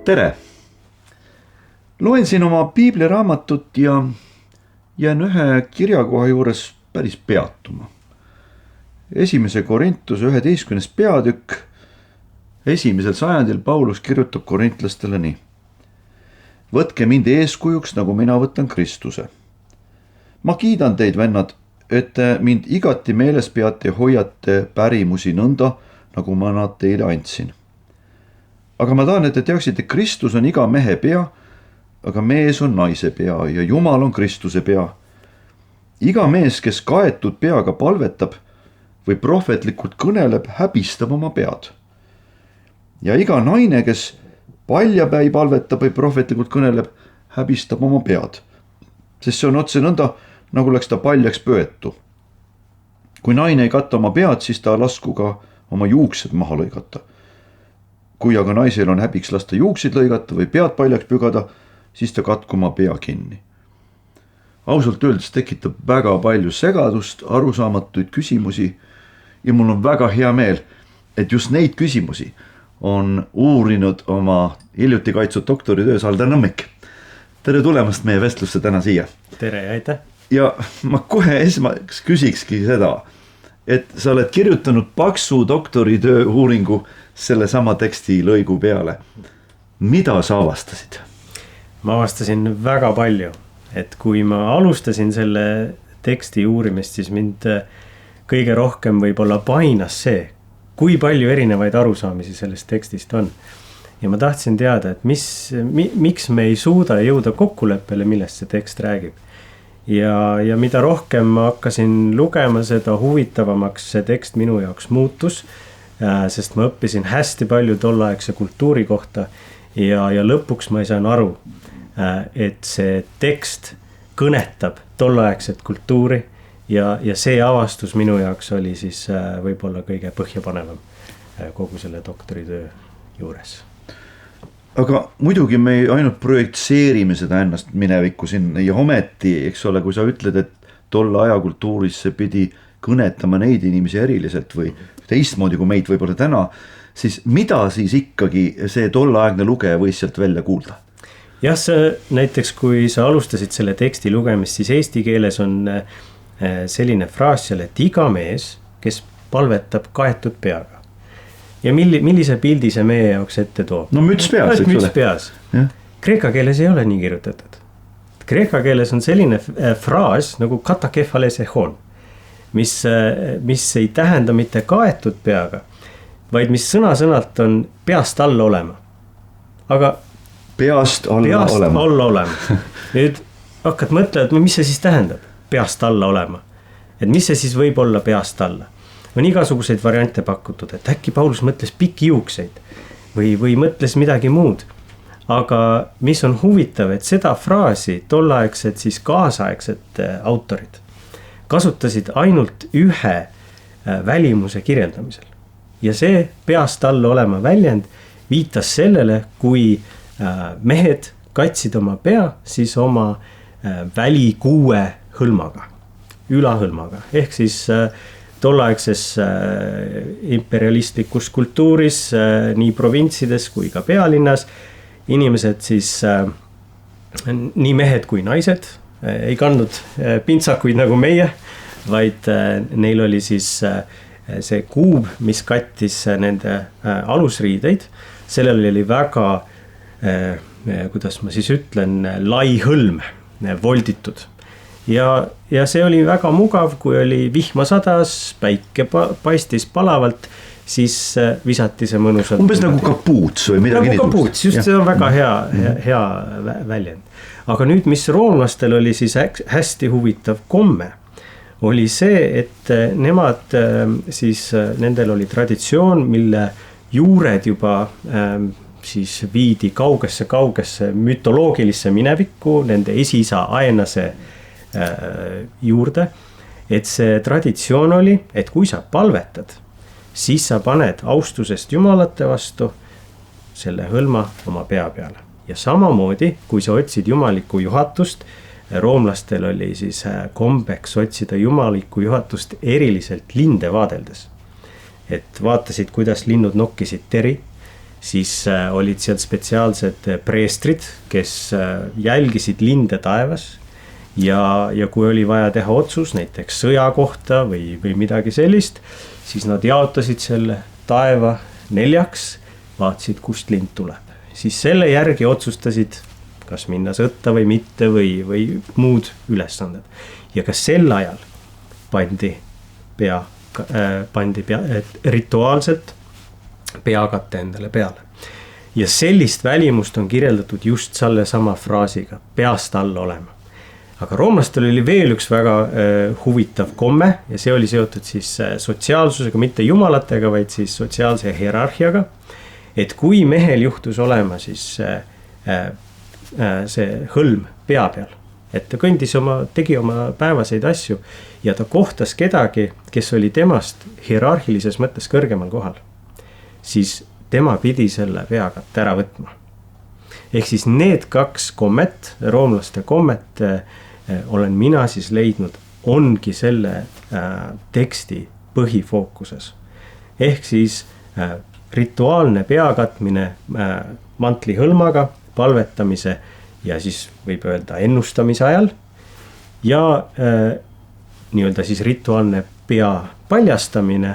Tere! Loen siin oma piibliraamatut ja jään ühe kirjakoha juures päris peatuma. 1. Korintuse 11. peatükk. 1. sajandil Paulus kirjutab korintlastele nii. Võtke mind eeskujuks, nagu mina võtan Kristuse. Ma kiidan teid, vennad, et te mind igati meeles peate ja hoiate pärimusi nõnda, nagu ma nad teile andsin. Aga ma tahan, et te teaksite, Kristus on iga mehe pea, aga mees on naise pea ja Jumal on Kristuse pea. Iga mees, kes kaetud peaga palvetab või prohvetlikult kõneleb, häbistab oma pead. Ja iga naine, kes paljapäi palvetab või prohvetlikult kõneleb, häbistab oma pead. Sest see on otse nõnda, nagu läks ta paljaks pöötu. Kui naine ei katta oma pead, siis ta lasku ka oma juuksed maha lõigata. Kui aga naisel on häbiks lasta juuksid lõigata või pead paljaks pügada, siis ta katku oma pea kinni. Ausalt öeldes tekitab väga palju segadust, arusaamatuid küsimusi ja mul on väga hea meel, et just neid küsimusi on uurinud oma hiljuti kaitsud doktoritöös Alder Nõmmik. Tere tulemast meie vestlusse täna siia. Tere ja aitäh. Ja ma kohe esmaks küsikski seda, et sa oled kirjutanud paksu doktoritöö uuringu selle sama teksti lõigu peale. Mida sa avastasid? Ma avastasin väga palju, et kui ma alustasin selle teksti uurimist, siis mind kõige rohkem võib-olla painas see, kui palju erinevaid arusaamisi sellest tekstist on. Ja ma tahtsin teada, et miks me ei suuda jõuda kokkuleppele, millest see tekst räägib. Ja mida rohkem ma hakkasin lugema, seda huvitavamaks see tekst minu jaoks muutus, sest ma õppisin hästi palju tollaegse kultuuri kohta ja lõpuks ma ei saan aru, et see tekst kõnetab tollaegset kultuuri ja see avastus minu jaoks oli siis võib-olla kõige põhjapanevam kogu selle doktoritöö juures. Aga muidugi me ainult projektseerime seda ennast minevikku sinna ja ometi, eks ole, kui sa ütled, et tolle ajakultuuris see pidi kõnetama neid inimesi eriliselt või teistmoodi kui meid võib-olla täna, siis mida siis ikkagi see tolleaegne lugeja võis sealt välja kuulda? Jah, näiteks kui sa alustasid selle teksti lugemist, siis eesti keeles on selline fraas seal, et iga mees, kes palvetab kaetud peaga. Ja millise pildi see meie jaoks ette toob? No müts peas, eks ole. Müts peas. Kreeka keeles ei ole nii kirjutatud. Kreeka keeles on selline fraas nagu katakefales echon, mis ei tähenda mitte kaetud peaga, vaid mis sõna-sõnalt on peast alla olema. Aga peast alla olema. Nüüd hakkad mõtlema, mis see siis tähendab, peast alla olema. Et mis see siis võib olla peast alla? On igasuguseid variante pakutud, et äkki Paulus mõtles pikki juukseid või mõtles midagi muud. Aga mis on huvitav, et seda fraasi tolleaegsed siis kaasaegsed autorid kasutasid ainult ühe välimuse kirjeldamisel. Ja see peast alla olema väljend viitas sellele, kui mehed katsid oma pea siis oma välikuue hõlmaga, ülahõlmaga. Ehk siis tolleaegses imperialistlikus kultuuris nii provintsides kui ka pealinnas inimesed siis, nii mehed kui naised, ei kandnud pintsakuid nagu meie, vaid neil oli siis see kuub, mis kattis nende alusriideid. Sellel oli väga, kuidas ma siis ütlen, lai hõlm volditud. Ja see oli väga mugav, kui oli vihma sadas, päike paistis palavalt, siis visati see mõnusalt. Umbes nagu kapuuts või midagi niisugust. Nagu kapuuts, just see on väga hea väljend. Aga nüüd, mis roomlastel oli siis hästi huvitav komme, oli see, et nemad siis, nendel oli traditsioon, mille juured juba siis viidi kaugesse mütoloogilisse minevikku, nende esiisa Aenase juurde, et see traditsioon oli, et kui sa palvetad, siis sa paned austusest jumalate vastu selle hõlma oma pea peale. Ja samamoodi, kui sa otsid jumalikku juhatust, roomlastel oli siis kombeks otsida jumalikku juhatust eriliselt linde vaadeldes. Et vaatasid, kuidas linnud nokkisid teri, siis olid seal spetsiaalsed preestrid, kes jälgisid linde taevas ja kui oli vaja teha otsus näiteks sõja kohta või midagi sellist, siis nad jaotasid selle taeva 4, vaatasid, kust lind tuleb. Siis selle järgi otsustasid, kas minna sõtta või mitte või muud ülesanded. Ja ka sel ajal pandi rituaalselt peakatte endale peale. Ja sellist välimust on kirjeldatud just selle sama fraasiga, peast all olema. Aga roomlastel oli veel üks väga huvitav komme ja see oli seotud siis sotsiaalsusega, mitte jumalatega, vaid siis sotsiaalse hierarhiaga. Et kui mehel juhtus olema siis see hõlm pea peal, et ta tegi oma päevaseid asju ja ta kohtas kedagi, kes oli temast hierarhilises mõttes kõrgemal kohal, siis tema pidi selle peakatte ära võtma. Ehk siis need 2 kommet, roomlaste kommet, olen mina siis leidnud, ongi selle teksti põhifookuses. Ehk siis rituaalne peakatmine mantli hõlmaga, palvetamise ja siis võib öelda ennustamise ajal ja nii-öelda siis rituaalne pea paljastamine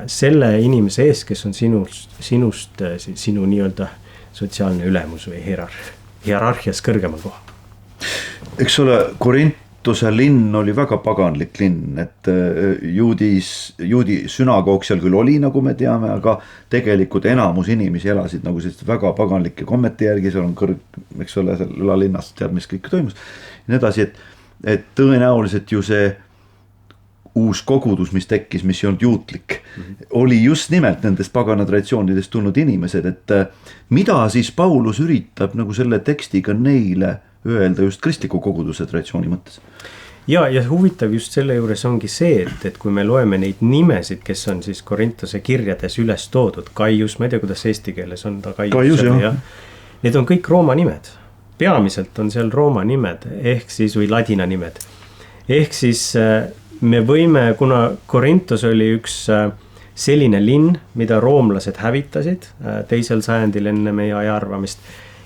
selle inimese ees, kes on sinust sinu nii-öelda sotsiaalne ülemus või hierarhias kõrgemal kohal. Eks ole, Korintuse linn oli väga paganlik linn, et juudi sünagoog seal küll oli, nagu me teame, aga tegelikult enamus inimesi elasid nagu sellist väga paganlike kommete järgi, seal on eks ole, seal ülalinnas teab, mis kõik toimus. Ja nii edasi, et tõenäoliselt ju see uus kogudus, mis tekkis, mis ei olnud juutlik, oli just nimelt nendest pagana traditsioonidest tulnud inimesed, et mida siis Paulus üritab nagu selle tekstiga neile öelda just kristliku koguduse traditsiooni mõttes. Ja huvitav just selle juures ongi see, et kui me loeme neid nimesid, kes on siis Korintuse kirjades üles toodud, Kaius, ma ei tea, kuidas eesti keeles on ta Kaius ja need on kõik Rooma nimed. Peamiselt on seal Rooma nimed, ehk siis või ladina nimed. Ehk siis me võime, kuna Korintus oli üks selline linn, mida roomlased hävitasid 2. sajandil enne meie aja arvamist,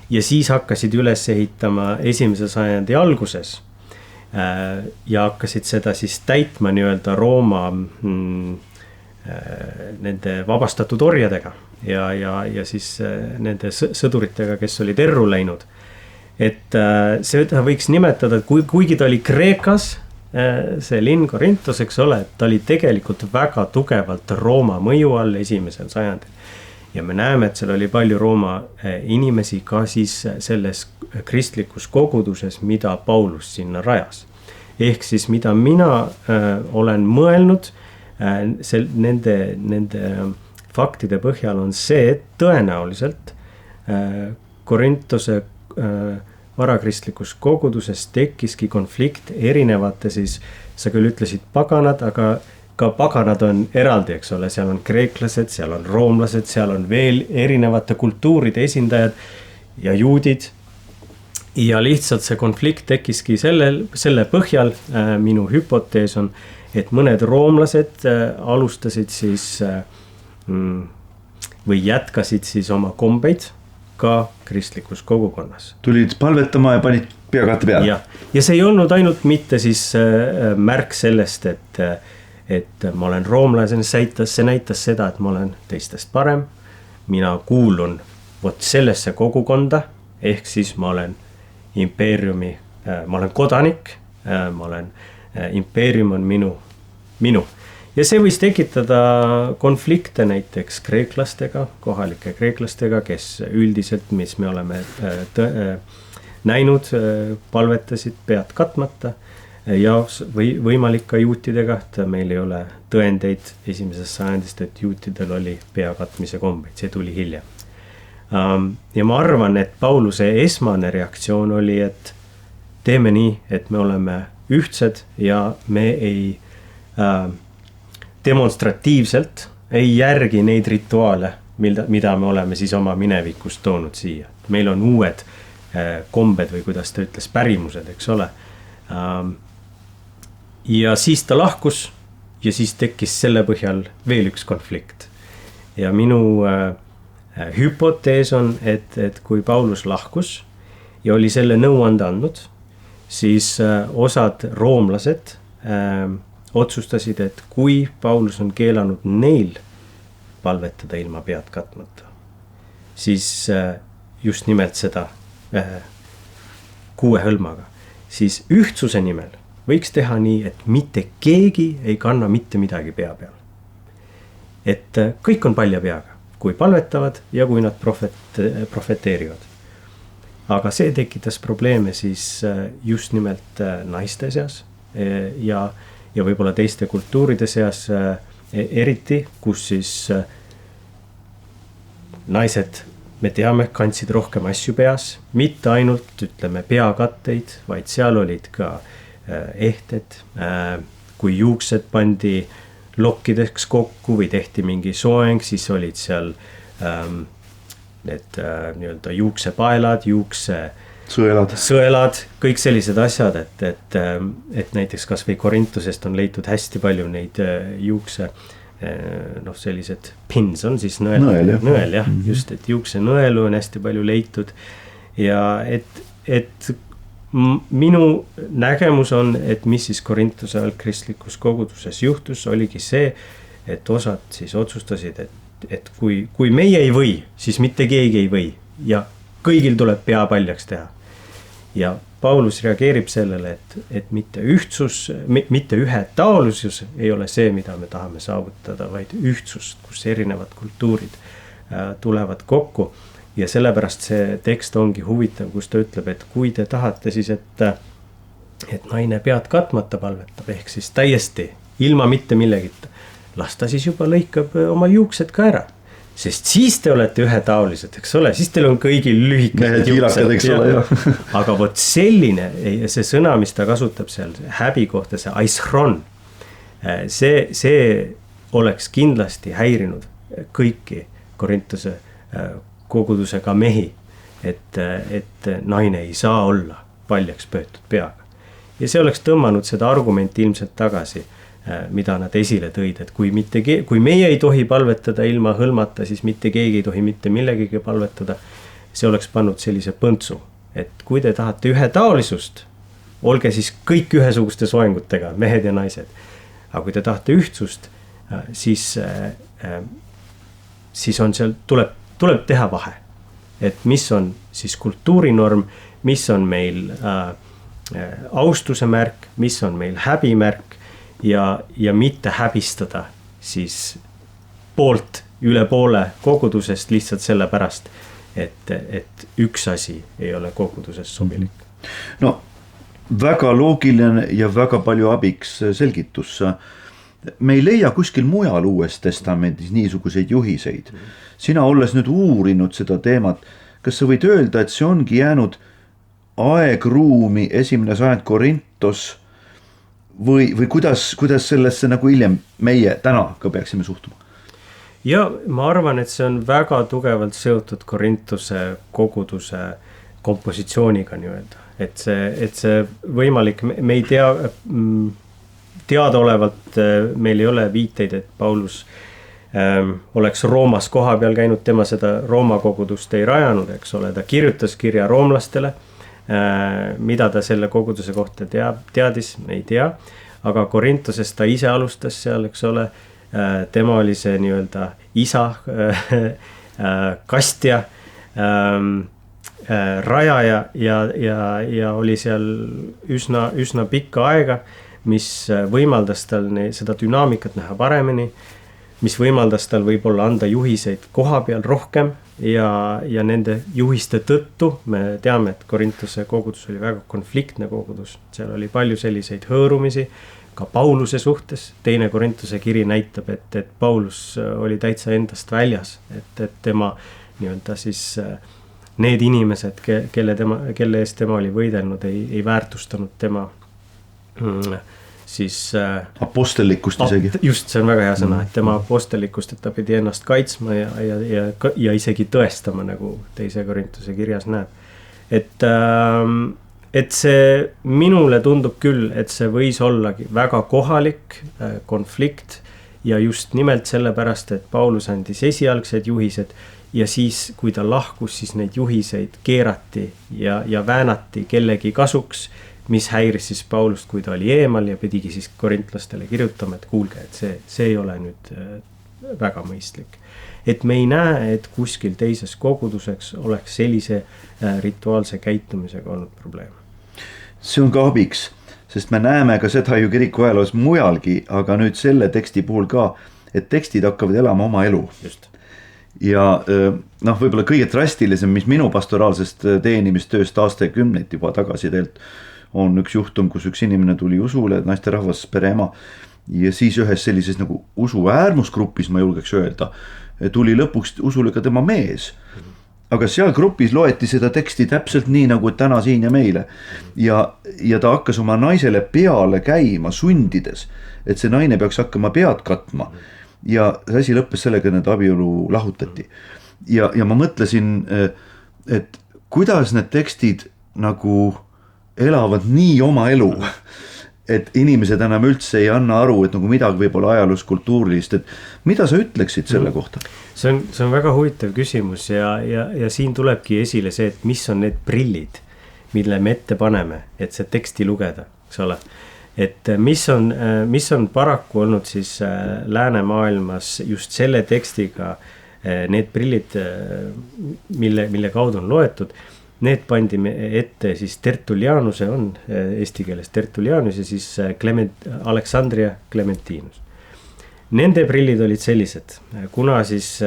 ja siis hakkasid üles ehitama 1. sajandi alguses ja hakkasid seda siis täitma nii-öelda Rooma nende vabastatud orjadega ja siis nende sõduritega, kes olid erru läinud. Et seda võiks nimetada, et kuigi ta oli Kreekas, see linn Korintus, eks ole, et ta oli tegelikult väga tugevalt Rooma mõju all 1. sajandil. Ja me näeme, et seal oli palju Rooma inimesi ka siis selles kristlikus koguduses, mida Paulus sinna rajas. Ehk siis mida mina olen mõelnud nende faktide põhjal on see, et tõenäoliselt Korintuse varakristlikus koguduses tekkiski konflikt erinevate siis, sa küll ütlesid paganad, aga ka paganad on eraldi, eks ole, seal on kreeklased, seal on roomlased, seal on veel erinevate kultuuride esindajad ja juudid. Ja lihtsalt see konflikt tekkiski selle põhjal, minu hüpotees on, et mõned roomlased alustasid siis või jätkasid siis oma kombeid ka kristlikus kogukonnas. Tulid palvetama ja panid peakatte peale. Ja see ei olnud ainult mitte siis märk sellest, et ma olen roomlane, see näitas seda, et ma olen teistest parem. Mina kuulun vot sellesse kogukonda, ehk siis ma olen impeeriumi, ma olen kodanik, impeerium on minu. Ja see võis tekitada konflikte näiteks kreeklastega, kohalike kreeklastega, kes üldiselt, mis me oleme näinud, palvetasid pead katmata. Ja võimalik ka juutidega, et meil ei ole tõendeid 1. sajandist, et juutidel oli pea katmise kombeid, see tuli hiljem. Ja ma arvan, et Pauluse esmane reaktsioon oli, et teeme nii, et me oleme ühtsed ja me ei demonstratiivselt ei järgi neid rituaale, mida me oleme siis oma minevikust toonud siia. Meil on uued kombed või kuidas ta ütles, pärimused, eks ole. Ja siis ta lahkus ja siis tekkis selle põhjal veel üks konflikt. Ja minu hüpotees on, et kui Paulus lahkus ja oli selle nõuande andnud, siis osad roomlased otsustasid, et kui Paulus on keelanud neil palvetada ilma pead katmata, siis just nimelt seda kuue hõlmaga, siis ühtsuse nimel võiks teha nii, et mitte keegi ei kanna mitte midagi pea peal. Et kõik on palja peaga, kui palvetavad ja kui nad profeteerivad. Aga see tekitas probleeme siis just nimelt naiste seas ja võib-olla teiste kultuuride seas eriti, kus siis naised, me teame, kandsid rohkem asju peas, mitte ainult, ütleme, peakatteid, vaid seal olid ka ehted, kui juuksed pandi lokkideks kokku või tehti mingi soeng, siis olid seal need nii-öelda juuksepaelad, sõelad, kõik sellised asjad, et näiteks kas või Korintusest on leitud hästi palju neid juukse, sellised pins on siis nõel jah, just, et juukse nõelu on hästi palju leitud ja et minu nägemus on, et mis siis Korintuse algkristlikus koguduses juhtus, oligi see, et osad siis otsustasid, et kui meie ei või, siis mitte keegi ei või ja kõigil tuleb pea paljaks teha. Ja Paulus reageerib sellele, et mitte ühtsus, mitte ühetaolisus ei ole see, mida me tahame saavutada, vaid ühtsust, kus erinevad kultuurid tulevad kokku. Ja sellepärast see tekst ongi huvitav, kus ta ütleb, et kui te tahate siis, et naine pead katmata palvetab, ehk siis täiesti ilma mitte millegita, las ta siis juba lõikab oma juuksed ka ära. Sest siis te olete ühetaolised, eks ole, siis teil on kõigil lühikesed juuksed. Aga vot selline, see sõna, mis ta kasutab seal häbi kohta, see aisron, see oleks kindlasti häirinud kõiki Korintuse kogudusega mehi, et naine ei saa olla paljaks pöötud peaga. Ja see oleks tõmmanud seda argumenti ilmselt tagasi, mida nad esile tõid, et kui meie ei tohi palvetada ilma hõlmata, siis mitte keegi ei tohi mitte millegagi palvetada. See oleks pannud sellise põntsu, et kui te tahate ühetaolisust, olge siis kõik ühesuguste soengutega, mehed ja naised. Aga kui te tahate ühtsust, siis on seal, tuleb teha vahe, et mis on siis kultuurinorm, mis on meil austuse märk, mis on meil häbimärk ja mitte häbistada siis poolt üle poole kogudusest lihtsalt sellepärast, et üks asi ei ole koguduses sobilik. No väga loogiline ja väga palju abiks selgitus. Me ei leia kuskil mujal Uues Testamendis niisuguseid juhiseid. Sina olles nüüd uurinud seda teemat, kas sa võid öelda, et see ongi jäänud aegruumi 1. sajand Korintos või kuidas sellesse nagu hiljem meie täna ka peaksime suhtuma? Ja ma arvan, et see on väga tugevalt seotud Korintuse koguduse kompositsiooniga nii-öelda. Et see võimalik, me ei tea, teadaolevalt meil ei ole viiteid, et Paulus oleks Roomas koha peal käinud, tema seda Rooma kogudust ei rajanud, eks ole, ta kirjutas kirja roomlastele, mida ta selle koguduse kohta teadis, me ei tea, aga Korintuses ta ise alustas seal, eks ole, tema oli see nii-öelda isa, kastja, rajaja ja oli seal üsna pikka aega, mis võimaldas tal seda dünaamikat näha paremini, mis võimaldas tal võib-olla anda juhiseid koha peal rohkem ja nende juhiste tõttu me teame, et Korintuse kogudus oli väga konfliktne kogudus. Seal oli palju selliseid hõõrumisi ka Pauluse suhtes. Teine Korintuse kiri näitab, et Paulus oli täitsa endast väljas, et tema nii-öelda siis need inimesed, kelle eest tema oli võidelnud, ei väärtustanud tema siis apostellikkust isegi. Just, see on väga hea sõna, et tema apostellikkust, et ta pidi ennast kaitsma ja isegi tõestama, nagu teise Korintuse kirjas näeb. Et see minule tundub küll, et see võis ollagi väga kohalik konflikt ja just nimelt sellepärast, et Paulus andis esialgsed juhised ja siis, kui ta lahkus, siis neid juhiseid keerati ja väänati kellegi kasuks, mis häiris siis Paulust, kui ta oli eemal ja pidigi siis korintlastele kirjutama, et kuulge, et see ei ole nüüd väga mõistlik. Et me ei näe, et kuskil teises koguduseks oleks sellise rituaalse käitumisega olnud probleem. See on ka abiks, sest me näeme ka seda ju kiriku ajaloos mujalgi, aga nüüd selle teksti puhul ka, et tekstid hakkavad elama oma elu. Just. Ja võib-olla kõige drastilisem, mis minu pastoraalsest teenimistööst aastakümneid juba tagasi teelt, on üks juhtum, kus üks inimene tuli usule, naisterahvas, pereema, ja siis ühes sellises nagu usu äärmusgrupis, ma julgeks öelda, tuli lõpuks usule ka tema mees. Aga seal grupis loeti seda teksti täpselt nii, nagu täna siin ja meile. Ja ta hakkas oma naisele peale käima sundides, et see naine peaks hakkama pead katma. Ja see asi lõppes sellega, et abielu lahutati. Ja ma mõtlesin, et kuidas need tekstid nagu elavad nii oma elu, et inimesed enam üldse ei anna aru, et nagu midagi võib olla ajaloos kultuurilist, et mida sa ütleksid selle kohta? See on väga huvitav küsimus ja siin tulebki esile see, et mis on need prillid, mille me ette paneme, et see teksti lugeda, eks ole. Et mis on paraku olnud siis läänemaailmas just selle tekstiga need prillid, mille kaudu on loetud. Need pandi ette siis Tertullianuse on eesti keeles Tertullianus ja siis Aleksandria Clementinus. Nende prillid olid sellised, kuna siis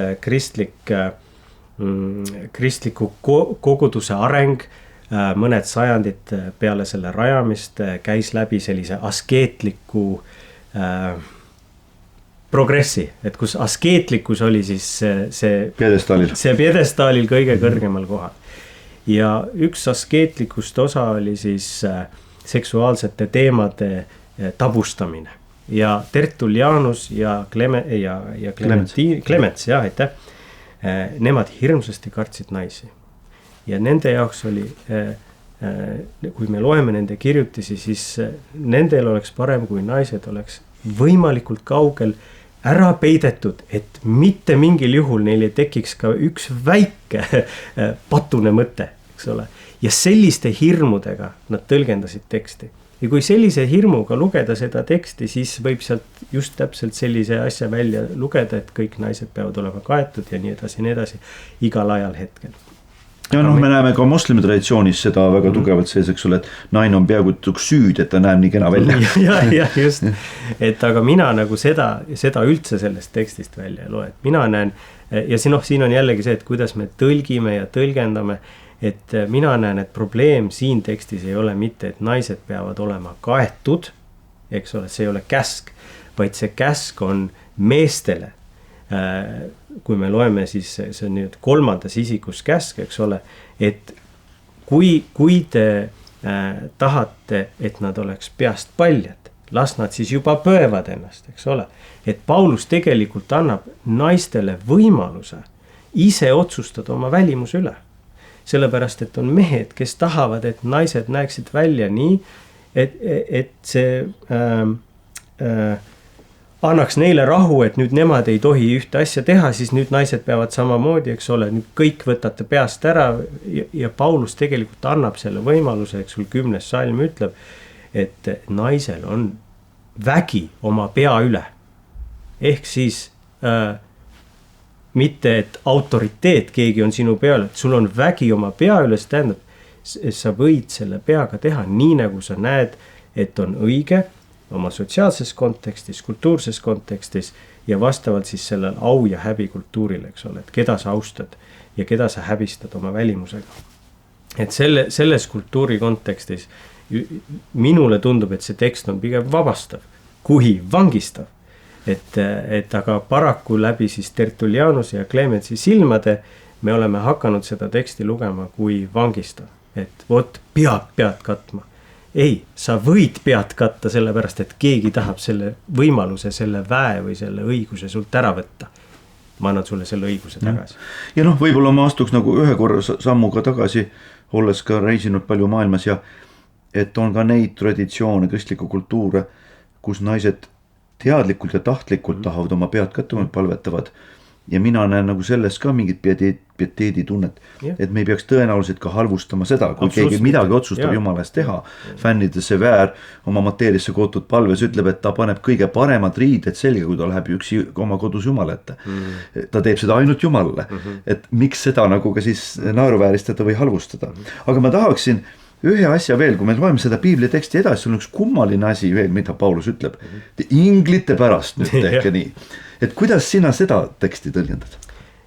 kristliku koguduse areng mõned sajandid peale selle rajamist käis läbi sellise askeetliku progressi, et kus askeetlikkus oli siis see pjedestaalil kõige kõrgemal kohal. Ja üks askeetlikust osa oli siis seksuaalsete teemade tabustamine ja Tertullianus ja Clemens, jah, aitäh. Nemad hirmsasti kartsid naisi ja nende jaoks oli, kui me loeme nende kirjutisi, siis nendel oleks parem, kui naised oleks võimalikult kaugel ära peidetud, et mitte mingil juhul neil ei tekiks ka üks väike patune mõte, eks ole. Ja selliste hirmudega nad tõlgendasid teksti. Ja kui sellise hirmuga lugeda seda teksti, siis võib sealt just täpselt sellise asja välja lugeda, et kõik naised peavad olema kaetud ja nii edasi, igal ajal hetkel. Ja me näeme ka moslemi traditsioonis seda väga tugevalt sees, eks ole, et naine on peaaegu süüd, et ta näeb nii kena välja. ja just, et aga mina nagu seda üldse sellest tekstist välja ei loe, et mina näen, ja siin on jällegi see, et kuidas me tõlgime ja tõlgendame, et mina näen, et probleem siin tekstis ei ole mitte, et naised peavad olema kaetud, eks ole, see ei ole käsk, vaid see käsk on meestele. Kui me loeme, siis see on nüüd kolmandas isikus käsk, eks ole, et kui te tahate, et nad oleks peast paljad, las nad siis juba pöövad ennast, eks ole. Et Paulus tegelikult annab naistele võimaluse ise otsustada oma välimuse üle. Sellepärast, et on mehed, kes tahavad, et naised näeksid välja nii, et see annaks neile rahu, et nüüd nemad ei tohi ühte asja teha, siis nüüd naised peavad samamoodi, eks ole, nüüd kõik võtate peast ära ja Paulus tegelikult annab selle võimaluse, eks sul 10. salm ütleb, et naisel on vägi oma pea üle. Ehk siis mitte, et autoriteet keegi on sinu peal, et sul on vägi oma pea üle, see tähendab, sa võid selle peaga teha nii, nagu sa näed, et on õige oma sotsiaalses kontekstis, kultuurses kontekstis ja vastavalt siis sellel au ja häbi kultuurile, eks ole, et keda sa austad ja keda sa häbistad oma välimusega. Et selles kultuuri kontekstis minule tundub, et see tekst on pigem vabastav, kui vangistav. Et aga paraku läbi siis Tertullianuse ja Clemensi silmade me oleme hakanud seda teksti lugema kui vangistav. Et vot pead katma. Ei, sa võid pead katta sellepärast, et keegi tahab selle võimaluse, selle väe või selle õiguse sult ära võtta. Ma annan sulle selle õiguse tagasi. Ja võib-olla ma astuks nagu ühe korra sammuga tagasi, olles ka reisinud palju maailmas ja et on ka neid traditsioone, kristliku kultuure, kus naised teadlikult ja tahtlikult tahavad oma pead kätte, palvetavad. Ja mina näen nagu selles ka mingit pieteedi tunnet, et me ei peaks tõenäoliselt ka halvustama seda, kui keegi midagi otsustab Jumala eest teha. Fännide Sever oma mateerisse kootud palves ütleb, et ta paneb kõige paremad riided selga, kui ta läheb üksi oma kodus Jumala ette. Ta teeb seda ainult Jumalale, et miks seda nagu ka siis naeruvääristada või halvustada. Aga ma tahaksin ühe asja veel, kui me loeme seda piibli teksti edasi, sul on üks kummaline asi veel, mida Paulus ütleb. Inglite pärast nüüd tehke nii. Et kuidas sina seda teksti tõlgendad?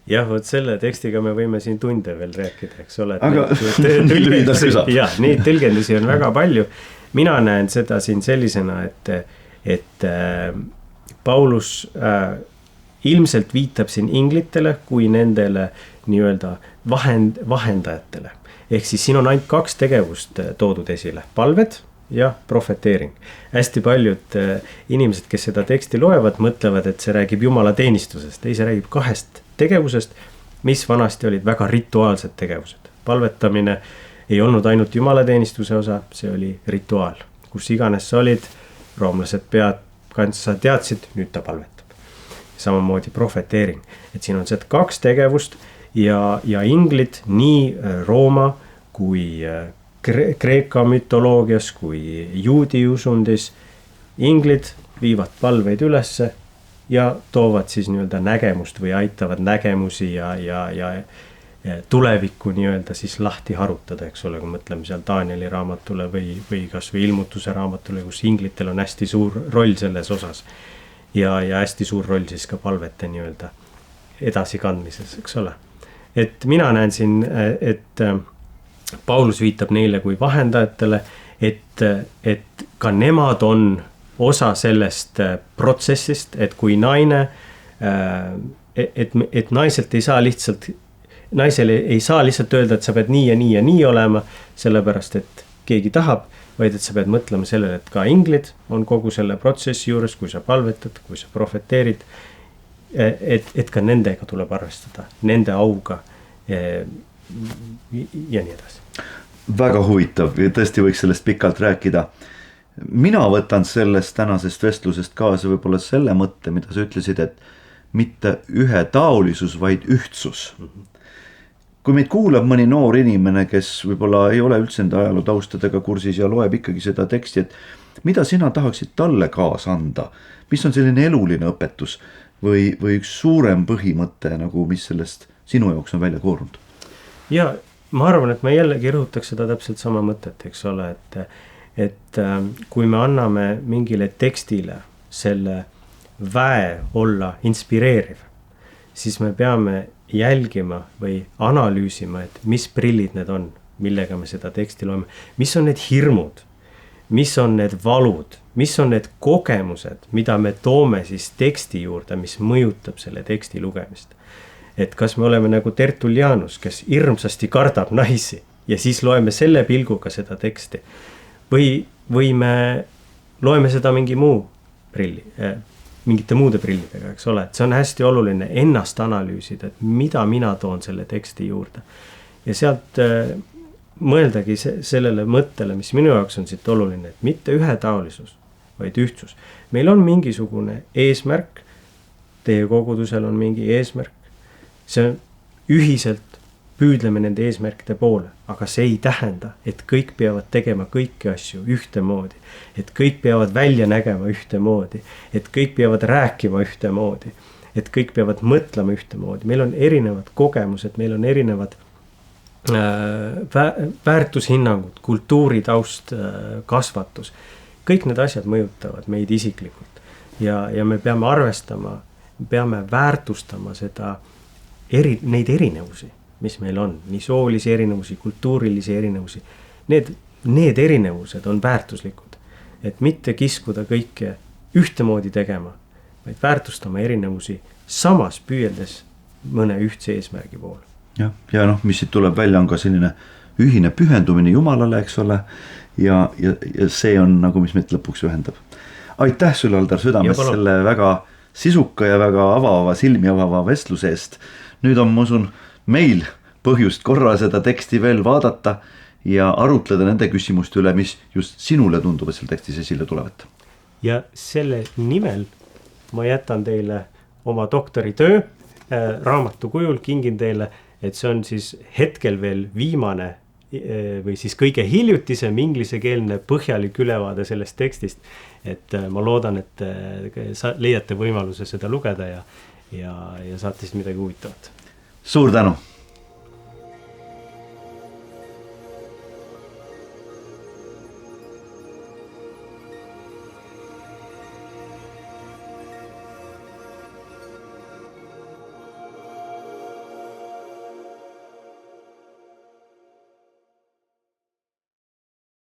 Jah, vot selle tekstiga me võime siin tunde veel rääkida, eks ole. Aga neid tõlgendusi on väga palju. Mina näen seda siin sellisena, et Paulus ilmselt viitab siin inglitele kui nendele nii-öelda vahendajatele. Ehk siis siin on ainult 2 tegevust toodud esile. Palved ja profeteering. Hästi paljud inimesed, kes seda teksti loevad, mõtlevad, et see räägib Jumala teenistusest. Ei, see räägib 2 tegevusest, mis vanasti olid väga rituaalsed tegevused. Palvetamine ei olnud ainult Jumala teenistuse osa, see oli rituaal. Kus iganes sa olid, roomlased sa teadsid, nüüd ta palvetab. Samamoodi profeteering. Et siin on see 2 tegevust ja inglid nii Rooma kui Kreeka mütoloogias kui juudi usundis. Inglid viivad palveid ülesse ja toovad siis nii-öelda nägemust või aitavad nägemusi ja tulevikku nii-öelda siis lahti harutada, eks ole, kui mõtleme seal Danieli raamatule või kas või ilmutuse raamatule, kus inglitel on hästi suur roll selles osas ja hästi suur roll siis ka palvete nii-öelda edasikandmises, eks ole. Et mina näen siin, et Paulus viitab neile kui vahendajatele, et ka nemad on osa sellest protsessist, et kui naine, et naiselt ei saa lihtsalt, naisele ei saa lihtsalt öelda, et sa pead nii ja nii ja nii olema, sellepärast et keegi tahab, vaid et sa pead mõtlema sellele, et ka inglid on kogu selle protsessi juures, kui sa palvetad, kui sa profeteerid, et ka nendega tuleb arvestada, nende auga ja nii edasi. Väga huvitav ja tõesti võiks sellest pikalt rääkida. Mina võtan sellest tänasest vestlusest kaasa võib-olla selle mõtte, mida sa ütlesid, et mitte ühetaolisus, vaid ühtsus. Kui meid kuulab mõni noor inimene, kes võib-olla ei ole üldse enda ajaloo taustadega kursis ja loeb ikkagi seda teksti, et mida sina tahaksid talle kaasa anda? Mis on selline eluline õpetus või üks suurem põhimõte, nagu mis sellest sinu jaoks on välja koorunud? Ja ma arvan, et me jällegi rõhutaks seda täpselt sama mõtet, eks ole, et kui me anname mingile tekstile selle väe olla inspireeriv, siis me peame jälgima või analüüsima, et mis prillid need on, millega me seda teksti loeme, mis on need hirmud, mis on need valud, mis on need kogemused, mida me toome siis teksti juurde, mis mõjutab selle teksti lugemist. Et kas me oleme nagu Tertullianus, kes hirmsasti kardab naisi ja siis loeme selle pilguga seda teksti või me loeme seda mingi muu prilli, mingite muude prillidega, eks ole, et see on hästi oluline ennast analüüsida, et mida mina toon selle teksti juurde ja sealt mõeldagi sellele mõttele, mis minu jaoks on siit oluline, et mitte ühetaolisus, vaid ühtsus. Meil on mingisugune eesmärk, teie kogudusel on mingi eesmärk, see ühiselt püüdleme nende eesmärkide poole, aga see ei tähenda, et kõik peavad tegema kõiki asju ühtemoodi, et kõik peavad välja nägema ühtemoodi, et kõik peavad rääkima ühtemoodi, et kõik peavad mõtlema ühtemoodi. Meil on erinevad kogemused, meil on erinevad väärtushinnangud, kultuuritaust, kasvatus. Kõik need asjad mõjutavad meid isiklikult ja me peame arvestama, peame väärtustama neid erinevusi, mis meil on, nii soolisi erinevusi, kultuurilisi erinevusi. Need erinevused on väärtuslikud, et mitte kiskuda kõike ühtemoodi tegema, vaid väärtustama erinevusi samas püüeldes mõne ühtse eesmärgi poole. Ja mis siit tuleb välja, on ka selline ühine pühendumine Jumalale, eks ole, ja see on nagu, mis meid lõpuks ühendab. Aitäh sulle, Aldar, südamest selle väga sisuka ja väga avava, silmi avava vestluse eest. Nüüd on, ma usun, meil põhjust korra seda teksti veel vaadata ja arutleda nende küsimuste üle, mis just sinule tunduvad seal tekstis esile tulevat. Ja selle nimel ma jätan teile oma doktoritöö raamatu kujul, kingin teile, et see on siis hetkel veel viimane või siis kõige hiljutisem inglisekeelne põhjalik ülevaade sellest tekstist. Et ma loodan, et sa leiate võimaluse seda lugeda ja saate siis midagi huvitavat. Suur tänu!